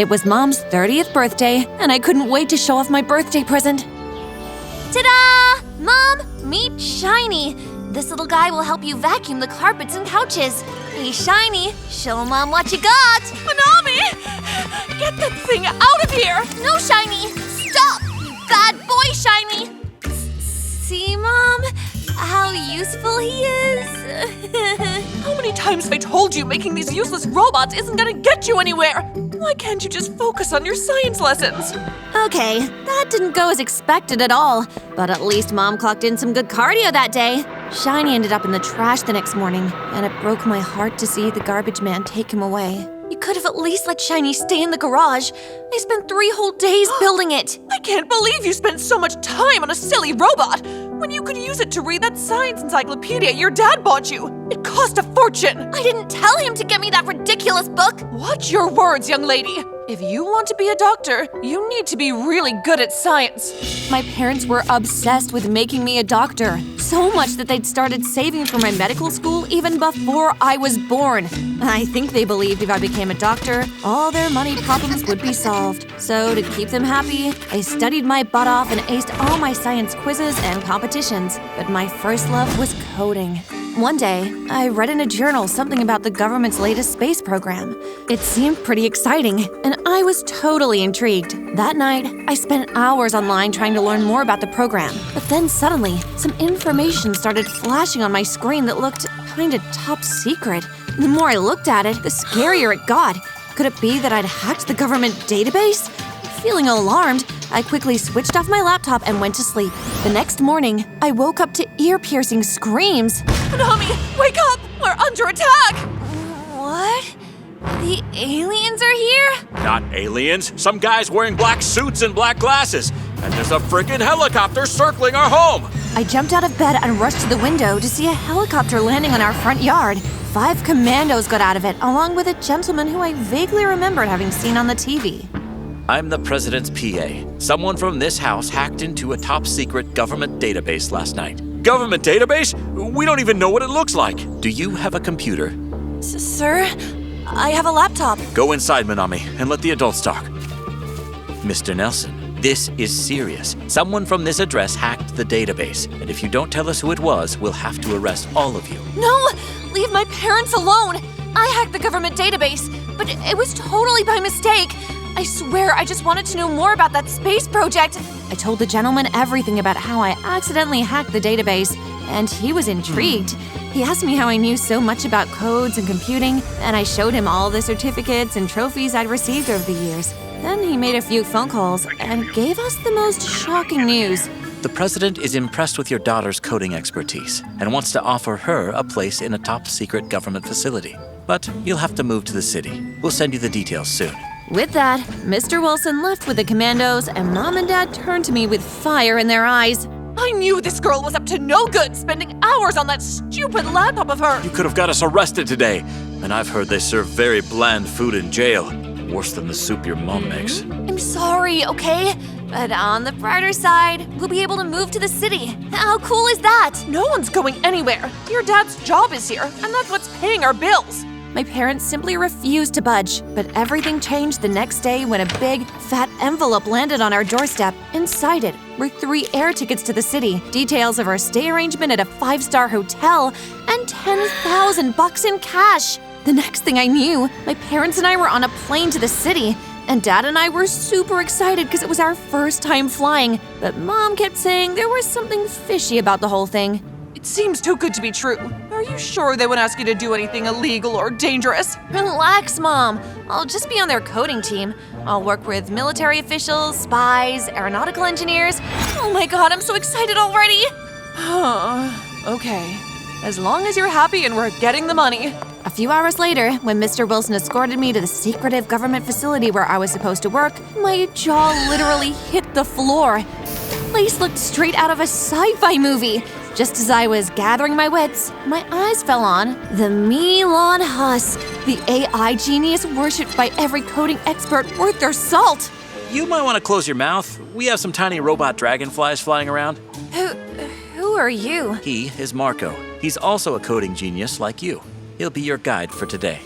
It was Mom's 30th birthday, and I couldn't wait to show off my birthday present. Ta-da! Mom, meet Shiny. This little guy will help you vacuum the carpets and couches. Hey, Shiny, show Mom what you got. Monami! Get that thing out of here! No, Shiny! Stop! You bad boy, Shiny! See, Mom? How useful he is? How many times have I told you making these useless robots isn't gonna get you anywhere? Why can't you just focus on your science lessons? Okay, that didn't go as expected at all, but at least Mom clocked in some good cardio that day. Shiny ended up in the trash the next morning, and it broke my heart to see the garbage man take him away. You could have at least let Shiny stay in the garage. I spent 3 whole days building it. I can't believe you spent so much time on a silly robot when you could use it to read that science encyclopedia your dad bought you. It cost a fortune. I didn't tell him to get me that ridiculous book. Watch your words, young lady. If you want to be a doctor, you need to be really good at science. My parents were obsessed with making me a doctor, so much that they'd started saving for my medical school even before I was born. I think they believed if I became a doctor, all their money problems would be solved. So to keep them happy, I studied my butt off and aced all my science quizzes and competitions. But my first love was coding. One day, I read in a journal something about the government's latest space program. It seemed pretty exciting, and I was totally intrigued. That night, I spent hours online trying to learn more about the program. But then suddenly, some information started flashing on my screen that looked kinda top secret. The more I looked at it, the scarier it got. Could it be that I'd hacked the government database? Feeling alarmed, I quickly switched off my laptop and went to sleep. The next morning, I woke up to ear-piercing screams. Monami, wake up! We're under attack! What? The aliens are here? Not aliens. Some guys wearing black suits and black glasses. And there's a freaking helicopter circling our home. I jumped out of bed and rushed to the window to see a helicopter landing on our front yard. 5 commandos got out of it, along with a gentleman who I vaguely remembered having seen on the TV. I'm the president's PA. Someone from this house hacked into a top-secret government database last night. Government database? We don't even know what it looks like. Do you have a computer? Sir, I have a laptop. Go inside, Monami, and let the adults talk. Mr. Nelson, this is serious. Someone from this address hacked the database, and if you don't tell us who it was, we'll have to arrest all of you. No! Leave my parents alone! I hacked the government database, but it was totally by mistake. I swear I just wanted to know more about that space project. I told the gentleman everything about how I accidentally hacked the database, and he was intrigued. He asked me how I knew so much about codes and computing, and I showed him all the certificates and trophies I'd received over the years. Then he made a few phone calls and gave us the most shocking news. The president is impressed with your daughter's coding expertise and wants to offer her a place in a top-secret government facility. But you'll have to move to the city. We'll send you the details soon. With that, Mr. Wilson left with the commandos, and Mom and Dad turned to me with fire in their eyes. I knew this girl was up to no good, spending hours on that stupid laptop of hers. You could have got us arrested today, and I've heard they serve very bland food in jail. Worse than the soup your mom makes. I'm sorry, okay? But on the brighter side, we'll be able to move to the city. How cool is that? No one's going anywhere. Your dad's job is here, and that's what's paying our bills. My parents simply refused to budge, but everything changed the next day when a big, fat envelope landed on our doorstep. Inside it were 3 air tickets to the city, details of our stay arrangement at a 5-star hotel, and $10,000 in cash. The next thing I knew, my parents and I were on a plane to the city, and Dad and I were super excited because it was our first time flying. But Mom kept saying there was something fishy about the whole thing. It seems too good to be true. Are you sure they wouldn't ask you to do anything illegal or dangerous? Relax, Mom. I'll just be on their coding team. I'll work with military officials, spies, aeronautical engineers. Oh my god, I'm so excited already! Okay. As long as you're happy and we're getting the money. A few hours later, when Mr. Wilson escorted me to the secretive government facility where I was supposed to work, my jaw literally hit the floor. The place looked straight out of a sci-fi movie. Just as I was gathering my wits, my eyes fell on the Milan Husk, the AI genius worshipped by every coding expert worth their salt. You might want to close your mouth. We have some tiny robot dragonflies flying around. Who are you? He is Marco. He's also a coding genius like you. He'll be your guide for today.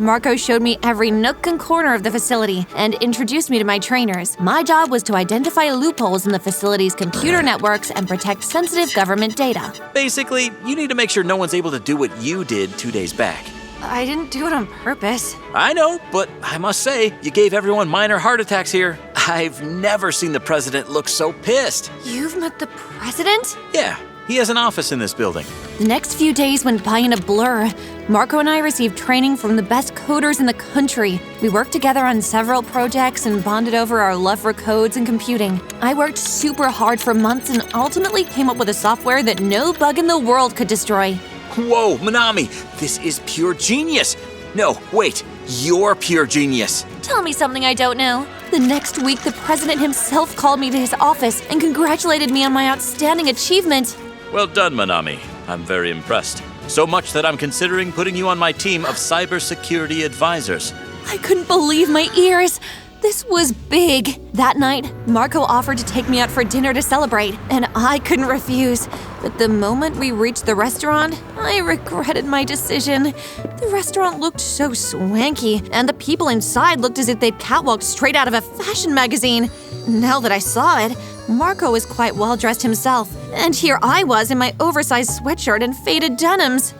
Marco showed me every nook and corner of the facility and introduced me to my trainers. My job was to identify loopholes in the facility's computer networks and protect sensitive government data. Basically, you need to make sure no one's able to do what you did 2 days back. I didn't do it on purpose. I know, but I must say, you gave everyone minor heart attacks here. I've never seen the president look so pissed. You've met the president? Yeah, he has an office in this building. The next few days went by in a blur. Marco and I received training from the best coders in the country. We worked together on several projects and bonded over our love for codes and computing. I worked super hard for months and ultimately came up with a software that no bug in the world could destroy. Whoa, Monami, this is pure genius. No, wait, you're pure genius. Tell me something I don't know. The next week, the president himself called me to his office and congratulated me on my outstanding achievement. Well done, Monami. I'm very impressed. So much that I'm considering putting you on my team of cybersecurity advisors. I couldn't believe my ears. This was big. That night, Marco offered to take me out for dinner to celebrate, and I couldn't refuse. But the moment we reached the restaurant, I regretted my decision. The restaurant looked so swanky, and the people inside looked as if they'd catwalked straight out of a fashion magazine. Now that I saw it, Marco was quite well dressed himself, and here I was in my oversized sweatshirt and faded denims.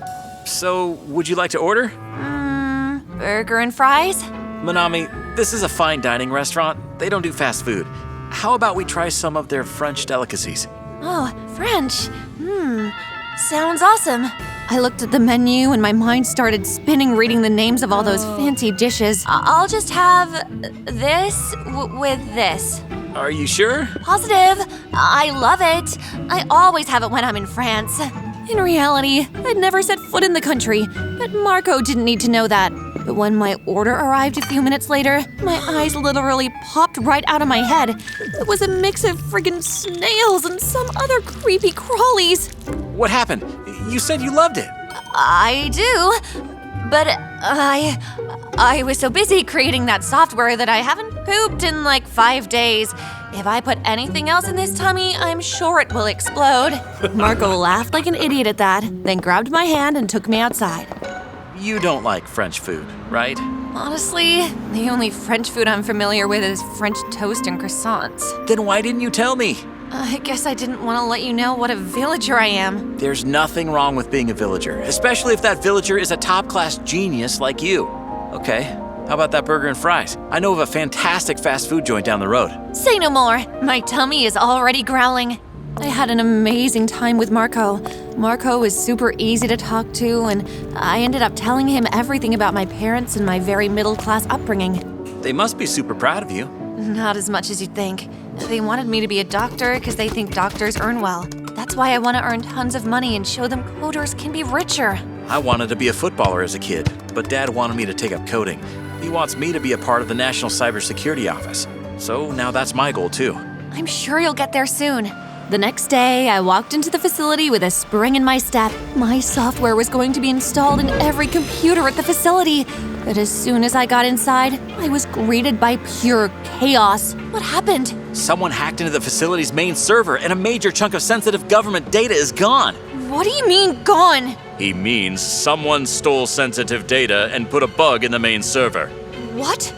So, would you like to order? Burger and fries? Monami, this is a fine dining restaurant. They don't do fast food. How about we try some of their French delicacies? Oh, French. Sounds awesome. I looked at the menu and my mind started spinning reading the names of all those fancy dishes. I'll just have this with this. Are you sure? Positive. I love it. I always have it when I'm in France. In reality, I'd never set foot in the country, but Marco didn't need to know that. But when my order arrived a few minutes later, my eyes literally popped right out of my head. It was a mix of friggin' snails and some other creepy crawlies. What happened? You said you loved it. I do, but I was so busy creating that software that I haven't pooped in like 5 days. If I put anything else in this tummy, I'm sure it will explode. Marco laughed like an idiot at that, then grabbed my hand and took me outside. You don't like French food, right? Honestly, the only French food I'm familiar with is French toast and croissants. Then why didn't you tell me? I guess I didn't want to let you know what a villager I am. There's nothing wrong with being a villager, especially if that villager is a top-class genius like you. Okay, how about that burger and fries? I know of a fantastic fast food joint down the road. Say no more. My tummy is already growling. I had an amazing time with Marco. Marco was super easy to talk to, and I ended up telling him everything about my parents and my very middle-class upbringing. They must be super proud of you. Not as much as you'd think. They wanted me to be a doctor because they think doctors earn well. That's why I want to earn tons of money and show them coders can be richer. I wanted to be a footballer as a kid, but Dad wanted me to take up coding. He wants me to be a part of the National Cybersecurity Office. So now that's my goal too. I'm sure you'll get there soon. The next day, I walked into the facility with a spring in my step. My software was going to be installed in every computer at the facility. But as soon as I got inside, I was greeted by pure chaos. What happened? Someone hacked into the facility's main server and a major chunk of sensitive government data is gone. What do you mean, gone? He means someone stole sensitive data and put a bug in the main server. What?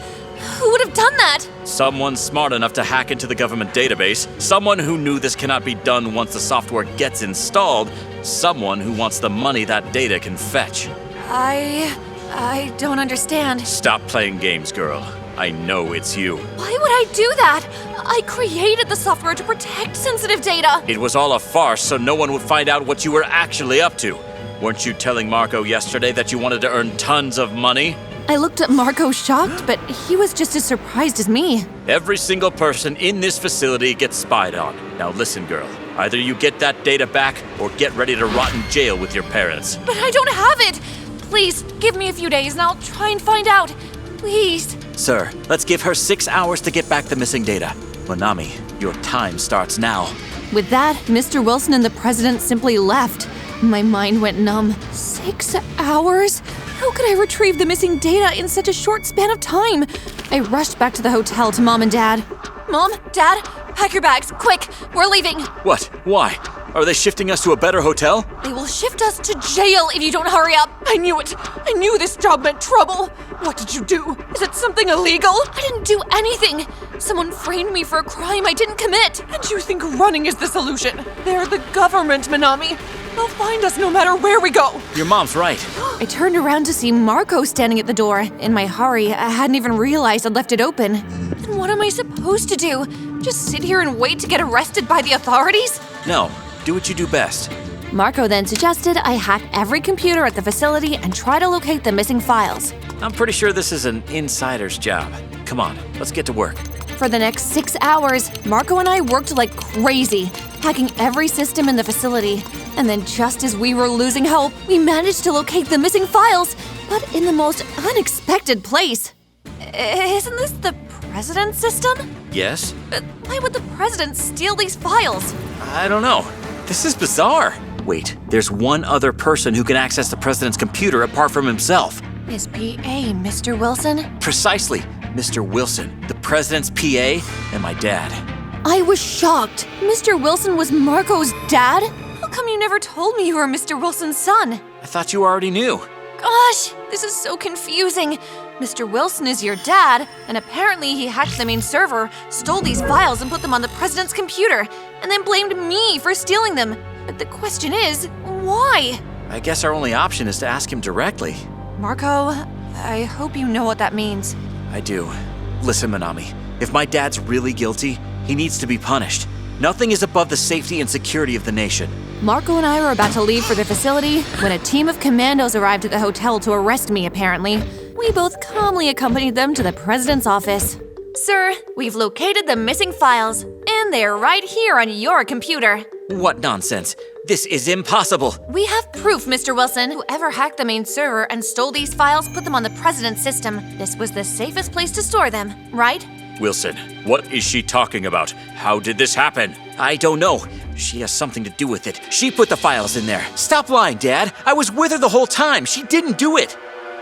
Who would have done that? Someone smart enough to hack into the government database, someone who knew this cannot be done once the software gets installed, someone who wants the money that data can fetch. I don't understand. Stop playing games, girl. I know it's you. Why would I do that? I created the software to protect sensitive data. It was all a farce so no one would find out what you were actually up to. Weren't you telling Marco yesterday that you wanted to earn tons of money? I looked at Marco shocked, but he was just as surprised as me. Every single person in this facility gets spied on. Now listen, girl. Either you get that data back or get ready to rot in jail with your parents. But I don't have it. Please, give me a few days and I'll try and find out. Please. Sir, let's give her 6 hours to get back the missing data. Monami, your time starts now. With that, Mr. Wilson and the president simply left. My mind went numb. 6 hours? How could I retrieve the missing data in such a short span of time? I rushed back to the hotel to Mom and Dad. Mom, Dad, pack your bags, quick. We're leaving. What? Why? Are they shifting us to a better hotel? They will shift us to jail if you don't hurry up. I knew it. I knew this job meant trouble. What did you do? Is it something illegal? I didn't do anything. Someone framed me for a crime I didn't commit. And you think running is the solution? They're the government, Monami. They'll find us no matter where we go. Your mom's right. I turned around to see Marco standing at the door. In my hurry, I hadn't even realized I'd left it open. And what am I supposed to do? Just sit here and wait to get arrested by the authorities? No, do what you do best. Marco then suggested I hack every computer at the facility and try to locate the missing files. I'm pretty sure this is an insider's job. Come on, let's get to work. For the next 6 hours, Marco and I worked like crazy, hacking every system in the facility. And then just as we were losing hope, we managed to locate the missing files, but in the most unexpected place. Isn't this the president's system? Yes? But why would the president steal these files? I don't know. This is bizarre. Wait, there's one other person who can access the president's computer apart from himself. His PA, Mr. Wilson? Precisely, Mr. Wilson, the president's PA, and my dad. I was shocked. Mr. Wilson was Marco's dad? How come you never told me you were Mr. Wilson's son? I thought you already knew. Gosh, this is so confusing. Mr. Wilson is your dad, and apparently he hacked the main server, stole these files and put them on the president's computer, and then blamed me for stealing them. But the question is, why? I guess our only option is to ask him directly. Marco, I hope you know what that means. I do. Listen, Monami, if my dad's really guilty, he needs to be punished. Nothing is above the safety and security of the nation. Marco and I were about to leave for the facility when a team of commandos arrived at the hotel to arrest me, apparently. We both calmly accompanied them to the president's office. Sir, we've located the missing files, and they're right here on your computer. What nonsense! This is impossible! We have proof, Mr. Wilson. Whoever hacked the main server and stole these files put them on the president's system. This was the safest place to store them, right? Wilson, what is she talking about? How did this happen? I don't know. She has something to do with it. She put the files in there. Stop lying, Dad. I was with her the whole time. She didn't do it.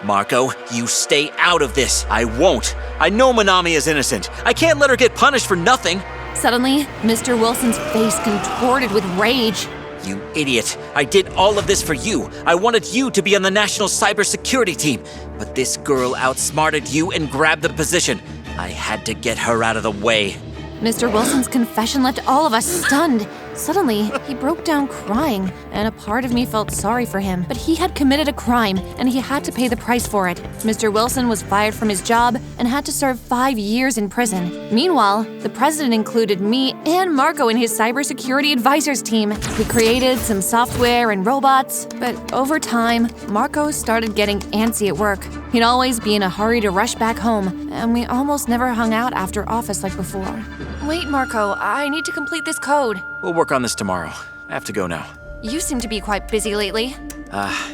Marco, you stay out of this. I won't. I know Monami is innocent. I can't let her get punished for nothing. Suddenly, Mr. Wilson's face contorted with rage. You idiot. I did all of this for you. I wanted you to be on the national cybersecurity team. But this girl outsmarted you and grabbed the position. I had to get her out of the way. Mr. Wilson's confession left all of us stunned. Suddenly, he broke down crying, and a part of me felt sorry for him. But he had committed a crime, and he had to pay the price for it. Mr. Wilson was fired from his job and had to serve 5 years in prison. Meanwhile, the president included me and Marco in his cybersecurity advisors team. We created some software and robots, but over time, Marco started getting antsy at work. He'd always be in a hurry to rush back home, and we almost never hung out after office like before. Wait, Marco, I need to complete this code. We'll work on this tomorrow. I have to go now. You seem to be quite busy lately.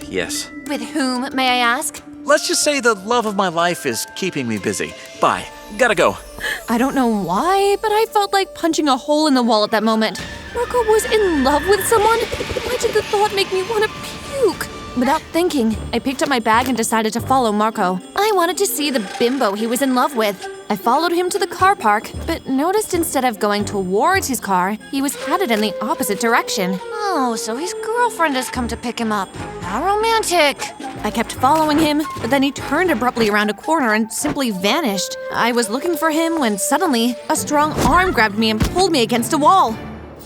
Yes. With whom, may I ask? Let's just say the love of my life is keeping me busy. Bye. Gotta go. I don't know why, but I felt like punching a hole in the wall at that moment. Marco was in love with someone? Why did the thought make me want to puke? Without thinking, I picked up my bag and decided to follow Marco. I wanted to see the bimbo he was in love with. I followed him to the car park, but noticed instead of going towards his car, he was headed in the opposite direction. Oh, so his girlfriend has come to pick him up. How romantic. I kept following him, but then he turned abruptly around a corner and simply vanished. I was looking for him when suddenly, a strong arm grabbed me and pulled me against a wall.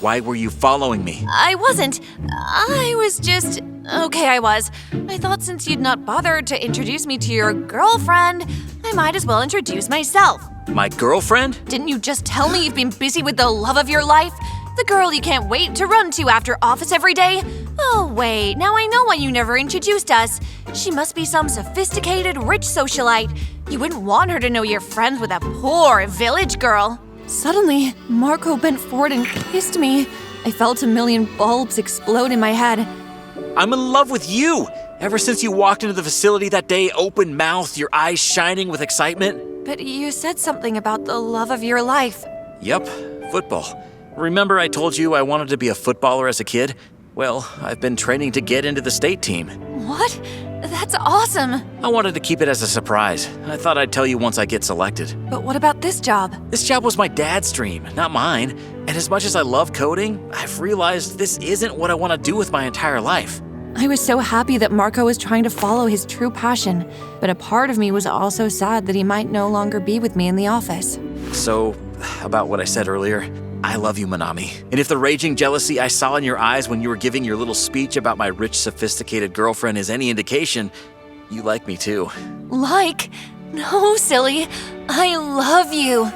Why were you following me? I wasn't. I was just... Okay, I was. I thought since you'd not bothered to introduce me to your girlfriend, I might as well introduce myself. My girlfriend? Didn't you just tell me you've been busy with the love of your life? The girl you can't wait to run to after office every day? Oh, wait, now I know why you never introduced us. She must be some sophisticated, rich socialite. You wouldn't want her to know you're friends with a poor village girl. Suddenly, Marco bent forward and kissed me. I felt a million bulbs explode in my head. I'm in love with you! Ever since you walked into the facility that day, open-mouthed, your eyes shining with excitement. But you said something about the love of your life. Yep, football. Remember I told you I wanted to be a footballer as a kid? Well, I've been training to get into the state team. What? That's awesome. I wanted to keep it as a surprise. I thought I'd tell you once I get selected. But what about this job? This job was my dad's dream, not mine. And as much as I love coding, I've realized this isn't what I want to do with my entire life. I was so happy that Marco was trying to follow his true passion, but a part of me was also sad that he might no longer be with me in the office. So, about what I said earlier, I love you, Monami. And if the raging jealousy I saw in your eyes when you were giving your little speech about my rich, sophisticated girlfriend is any indication, you like me too. Like? No, silly. I love you.